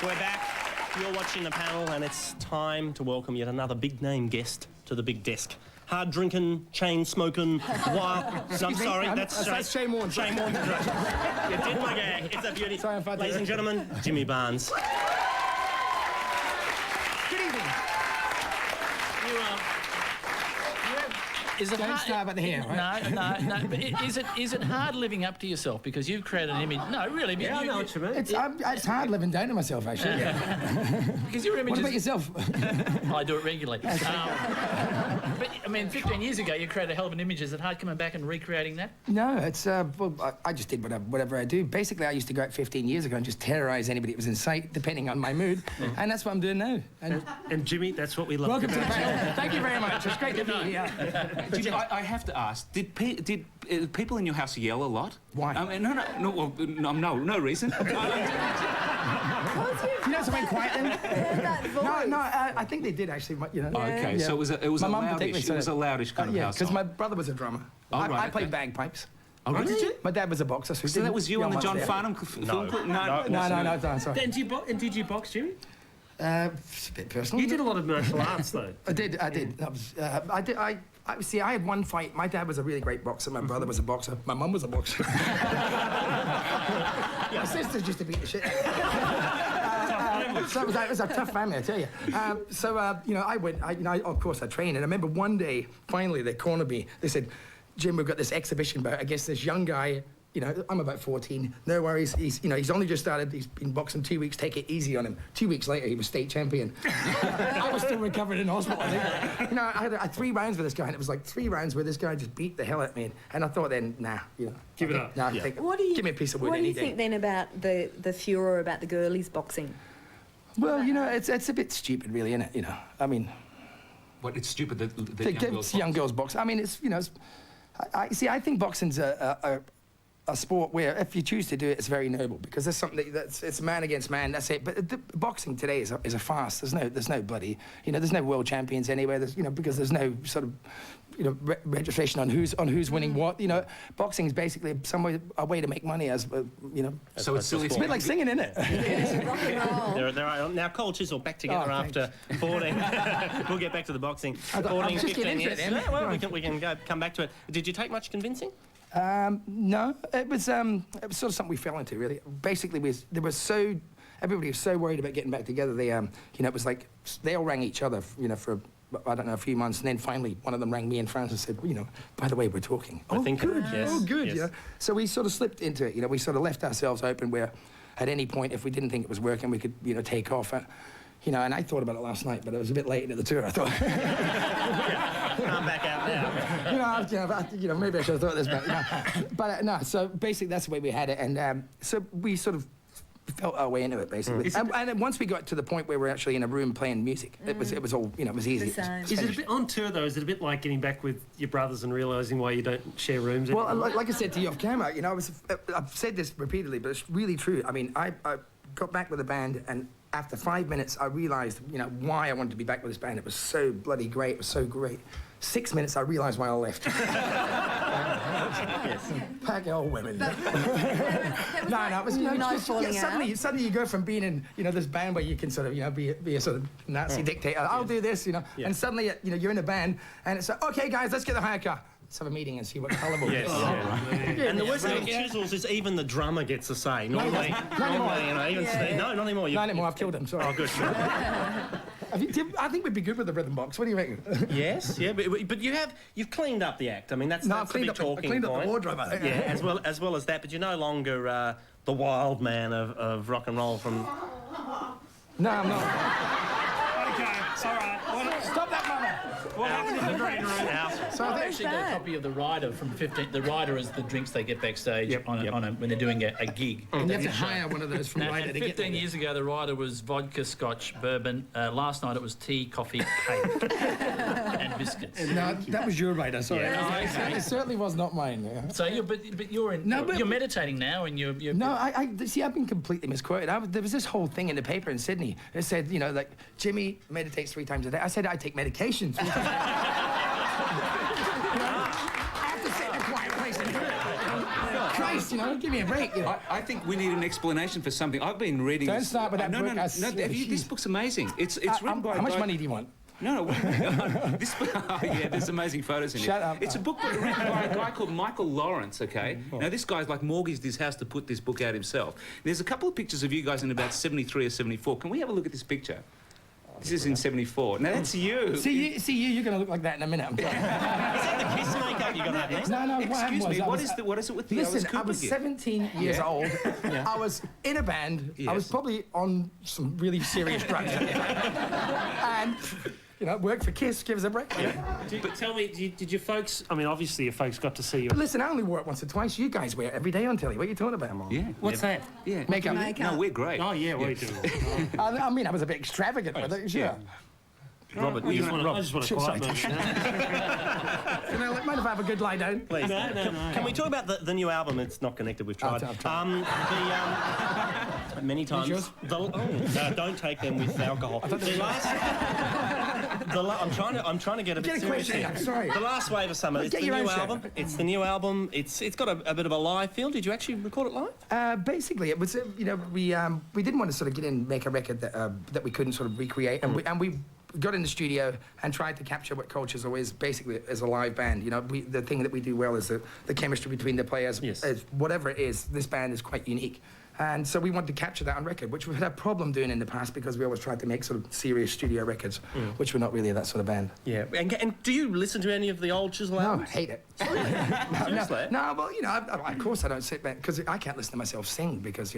We're back. You're watching the panel, and it's time to welcome yet another big-name guest to the big desk. Hard-drinking, chain-smoking, wild... No, I'm sorry, that's Shane Warne. Shane Warne. You did my gag. It's a beauty. Sorry, Ladies and gentlemen, Jimmy Barnes. Good evening. Is it Don't hard? start about the hair, right? No. But is it hard living up to yourself because you've created an image? No, really. Yeah, I know what you mean. It's hard living down to myself, actually. Because your image What about is... yourself? I do it regularly. But I mean, 15 years ago, you created a hell of an image. Is it hard coming back and recreating that? No, it's well, I just did whatever I do. Basically, I used to go out 15 years ago and just terrorise anybody that was in sight, depending on my mood, and that's what I'm doing now. And Jimmy, that's what we love. Welcome to the panel. Thank you very much. It's great to be here. Jimmy, I have to ask, did people in your house yell a lot? Why? I mean, no reason. You know something quiet then? That voice. No, I think they did actually. You know. Okay, Yeah. so it was My a mum loudish. particularly It was a said- loudish kind of Yeah, household. because my brother was a drummer. Oh, right, I played okay. bagpipes. Oh, really? Did you? My dad was a boxer, so, So that was you on the on John Farnham film clip? No, sorry. And did you box, Jimmy? It's a bit personal. You did a lot of martial arts, though. I did. That was, I see. I had one fight. My dad was a really great boxer. My brother was a boxer. My mum was a boxer. My sister used to beat the shit. So it was a tough family, I tell you. I went. Of course, I trained, and I remember one day, finally, they cornered me. They said, "Jim, we've got this exhibition bout against this young guy." You know, I'm about 14. No worries. He's only just started. He's been boxing 2 weeks. Take it easy on him. 2 weeks later, he was state champion. I was still recovering in hospital. I think. I had 3 rounds with this guy, and it was like 3 rounds where this guy just beat the hell out of me. And I thought then, Give it up. Nah, Yeah. give me a piece of wood What do any you day. think then about the furor about the girlies boxing? Well, it's a bit stupid, really, isn't it? I mean, What, it's stupid that young girls box. I mean, I think boxing's a sport where if you choose to do it, it's very noble because there's something it's man against man. That's it. But boxing today is a farce. There's no bloody there's no world champions anywhere. Because there's no sort of registration on who's winning what. Boxing is basically a way to make money So it's silly. It's a bit like singing, isn't it? Rock and roll. There are now Cole Chisel back together after 14. We'll get back to the boxing. 14, just 15 getting into years. it, then. Well, we can come back to it. Did you take much convincing? No, it was sort of something we fell into, really. Basically, everybody was so worried about getting back together. They, it was like they all rang each other, for I don't know, a few months, and then finally one of them rang me in France and said, by the way, we're talking. I think good. yes, Oh, good. yes. So we sort of slipped into it. We sort of left ourselves open where, at any point, if we didn't think it was working, we could, take off. And I thought about it last night, but it was a bit late into the tour. I thought. Come back out now. Maybe I should have thought this, but no. So basically, that's the way we had it, and so we sort of felt our way into it, basically. And then once we got to the point where we're actually in a room playing music, it was all it was easy. The same. Is it a bit on tour though? Is it a bit like getting back with your brothers and realising why you don't share rooms? Well, like I said to you off camera, I've said this repeatedly, but it's really true. I mean, I got back with the band, and after 5 minutes, I realised, why I wanted to be back with this band. It was so bloody great. It was so great. 6 minutes, I realised why I left. Yes. Pack of old women. It was Suddenly you go from being in, this band where you can sort of, be a sort of Nazi dictator. I'll do this, and suddenly, you're in a band, and it's like, okay, guys, let's get the hire car. Let's have a meeting and see what colour we'll get. And the worst thing with Chisels is even the drummer gets a say. Normally, even Steve. No, not anymore. Not anymore. I've killed him. Sorry. Oh, good. I think we'd be good with the rhythm box. What do you reckon? Yes, yeah, but you've cleaned up the act. I mean, that's the big talking I cleaned up point. the wardrobe, I think. Yeah, as well as that. But you're no longer the wild man of rock and roll from. No, I'm not. Okay, all right. Stop that, mama. What happened in the green room? So I've actually got a copy of the rider from 15. The rider is the drinks they get backstage when they're doing a gig. And you have to hire one of those from And Ryder to get 15 years ago, the rider was vodka, scotch, bourbon. Last night it was tea, coffee, cake, and biscuits. No, that was your Ryder. Sorry. Yeah, okay. It certainly was not mine. Yeah. So you're meditating now, and you're. No, I see. I've been completely misquoted. There was this whole thing in the paper in Sydney. It said, like Jimmy meditates 3 times a day. I said I take medication 3 times. I have to sit in a quiet place and do it. Christ Just, give me a break. I think we need an explanation for something. I've been reading. Don't start with that no, book. No, this book's amazing. It's written by. How much money do you want? No, this. Yeah, there's amazing photos in it. Shut up. It's a book written by a guy called Michael Lawrence. Okay. Now this guy's like mortgaged his house to put this book out himself. There's a couple of pictures of you guys in about 73 or 74. Can we have a look at this picture? This is in 74. Now that's you. See you. You're going to look like that in a minute. I'm sorry. Is that the kiss makeup you got that next? No. What happened Excuse me. was, What is it with the Listen, Alice I Cooper was gift? 17 years Yeah. old. I was in a band. I was Yes. probably on some really serious drugs. And, worked for Kiss, give us a break. But tell me, did your folks? I mean, obviously your folks got to see you. But listen, I only wore it once or twice. You guys wear it every day on telly. What are you talking about? Yeah. What's that? Yeah. Makeup. Makeup. No, we're great. Oh yeah, what are you doing? I mean, I was a bit extravagant with it, sure. Yeah. Robert, I you just want a quiet moment. Mind if I have a good lie down? please. No. Can we talk about the new album? It's not connected. We've tried. I've tried. Many times. yours? Don't take them with alcohol. I'm trying to get a bit Get a serious question. here. I'm sorry. The last wave of summer. It's Get the your new own show. album. It's the new album. It's got a bit of a live feel. Did you actually record it live? Basically, it was we didn't want to sort of get in and make a record that we couldn't sort of recreate, and we got in the studio and tried to capture what Cultures always basically as a live band. The thing that we do well is the chemistry between the players. Yes. Whatever it is, this band is quite unique. And so we wanted to capture that on record, which we've had a problem doing in the past because we always tried to make sort of serious studio records, which we're not really that sort of band. Yeah. And do you listen to any of the old Chisel No, I albums? hate it. Seriously? No, well, of course I don't sit back because I can't listen to myself sing because,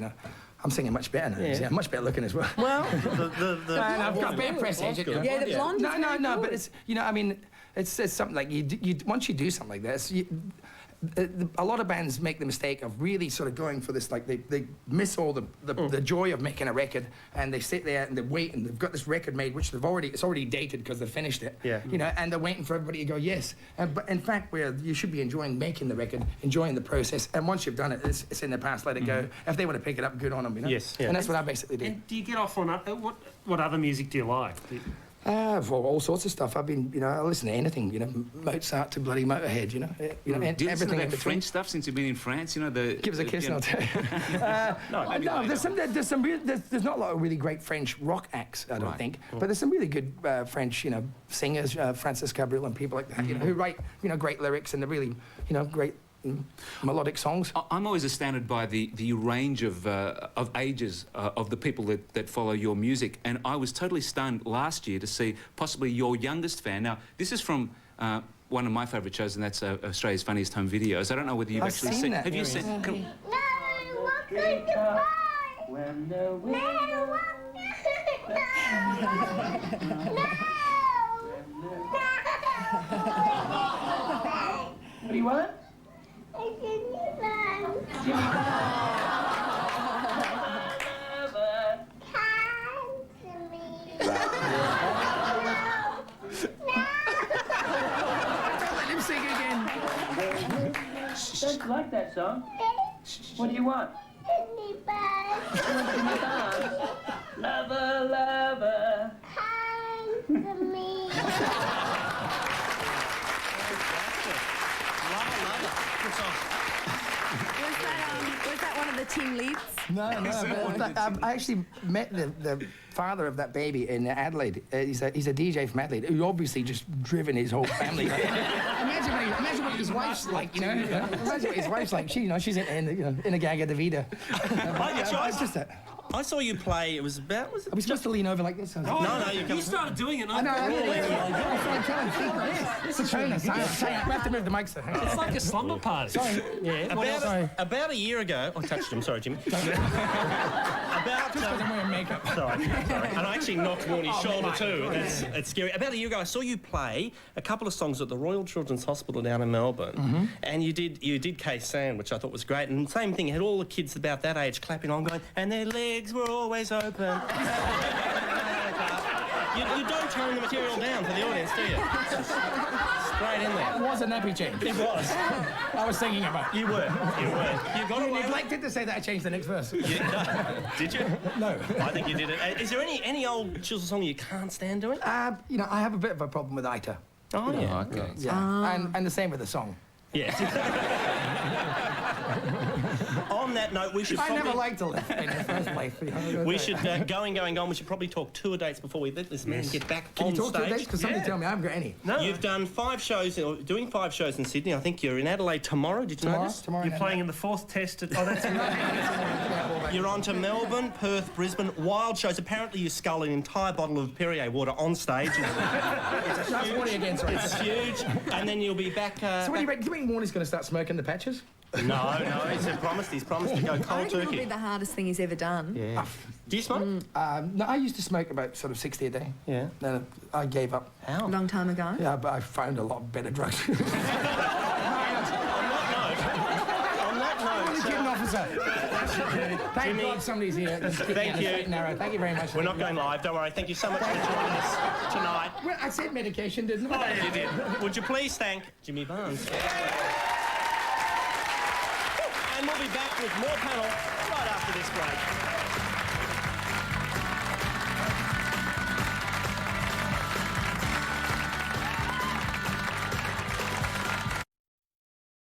I'm singing much better now. Yeah. I'm much better looking as well. Well, And I've got a bit of press agent. Yeah, the blonde is very No, good. but it's something like you once you do something like this, a lot of bands make the mistake of really sort of going for this, like they miss all the joy of making a record, and they sit there and they wait, and they've got this record made, which it's already dated because they've finished it. Yeah. And they're waiting for everybody to go yes. But in fact, where you should be enjoying making the record, enjoying the process, and once you've done it, it's in the past. Let it go. If they want to pick it up, good on them. Yes, yeah. And that's what I basically do. And do you get off on what other music do you like? For all sorts of stuff. I've been, I listen to anything, Mozart to bloody Motorhead, Do you and listen everything about in between. French stuff since you've been in France? Give us a kiss and I'll tell you. maybe No, later. there's not a lot of really great French rock acts, I don't Right. think. But there's some really good French, singers, Francis Cabrel and people like that, who write, great lyrics and they're really, great melodic songs. I'm always astounded by the range of ages of the people that follow your music, and I was totally stunned last year to see possibly your youngest fan. Now, this is from one of my favourite shows, and that's Australia's Funniest Home Videos. I don't know whether you've I've actually seen seen. that, Have you yeah. seen? No, what could you buy? No, What do you want? Let him sing again. Don't like that song. What do you want? Lover, lover. Was that one of the team leads? No. I actually met the father of that baby in Adelaide. He's a DJ from Adelaide who obviously just driven his whole family. Imagine what his wife's like, Imagine what his wife's like. She's in a gag of the Vida. It's just that. I saw you play. It was about. Are we supposed to lean over like this? No, you You started doing it. I know. It's a trainer. We have to move the mics. It's like a slumber party. Sorry. Yeah. What else? About a year ago, I touched him. Sorry, Jimmy. I'm wearing makeup. Sorry. And I actually knocked Warnie's shoulder too. It's scary. About a year ago, I saw you play a couple of songs at the Royal Children's Hospital down in Melbourne, and you did K-San, which I thought was great. And same thing, you had all the kids about that age clapping on, going, and their legs were always open. You don't tone the material down for the audience, do you? Straight in there. It was a nappy change. It was. I was singing about. You were. You got away with it. neglected to say that I changed the next verse. Did you? No. I think you did it. Is there any old Chisel song you can't stand doing? I have a bit of a problem with Ita. Oh, yeah. Okay. Yeah. And the same with the song. Yeah. on that note, we should I probably... never liked to lift in the first place. We should, going on, we should probably talk tour dates before we let this man get back Can on you talk stage. to dates? Because somebody tell me I haven't got any. No. You've done 5 shows, or doing 5 shows in Sydney. I think you're in Adelaide tomorrow. Did you know this? Tomorrow. You're playing in the 4th test. Oh, that's You're on to Melbourne, Perth, Brisbane. Wild shows. Apparently you scull an entire bottle of Perrier water on stage. That's Warnie again, sorry. It's huge. And then you'll be back... So what do you reckon? Do you think Warnie's going to start smoking the patches? No, he's promised to go I cold reckon it'll be turkey. the hardest thing he's ever done. Yeah. Do you smoke? No, I used to smoke about sort of 60 a day. Yeah. Then I gave up. A How? long time ago. Yeah, but I found a lot better drugs. On that note, Student officer. Thank Jimmy. God somebody's here. Thank you. Thank you very much. we're not going live. Don't worry. Thank you so much for joining us tonight. Well, I said medication, didn't I? You did. Would you please thank Jimmy Barnes? And we'll be back with more panel right after this break.